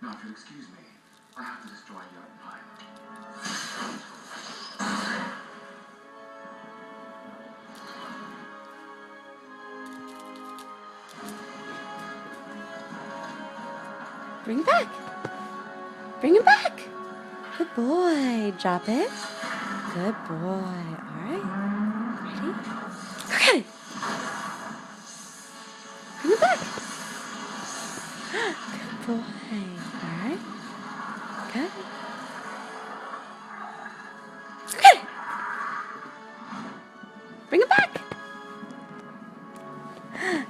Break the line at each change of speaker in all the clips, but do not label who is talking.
Now, if you'll excuse me, I have to destroy your empire.
Bring it back. Bring it back. Good boy. Drop it. Good boy. All right. Ready? Go get it. Bring it back. Good boy. All right. Good. Go get it. Bring it back.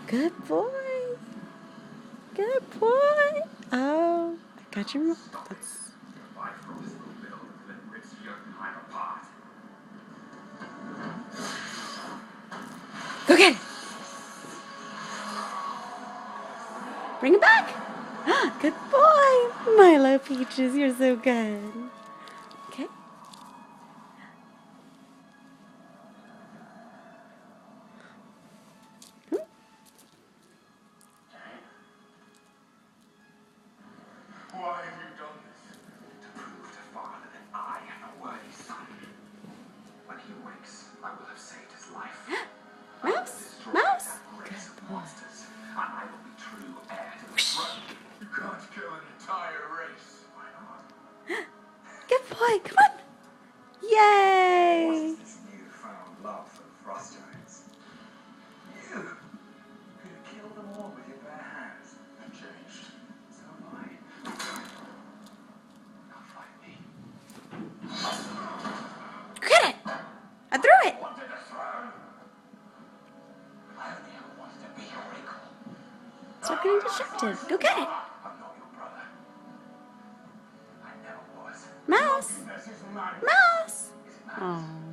Good boy. Good boy. Oh, I got your. That's... Go get it. Bring it back. Good boy. Milo Peaches, you're so good. Okay.
Why have you done this? To prove to Father that I am a worthy son. When he wakes, I will have saved his life.
Mouse? Mouse?
Good boy. And I will be true heir to the throne. You can't kill an entire race. Why not?
Good boy. Come on. Yay.
What's this newfound love for frost giants? You could have killed them all with your bare hands. I've changed. So am I. Now fight me.
Get it. I threw it.
Wanted a throne. I only ever wanted to be your equal.
Stop getting distracted. Go get it.
I'm not your brother. I never was.
Mouse.
This is mine.
Mouse.
Is it mine?
Oh.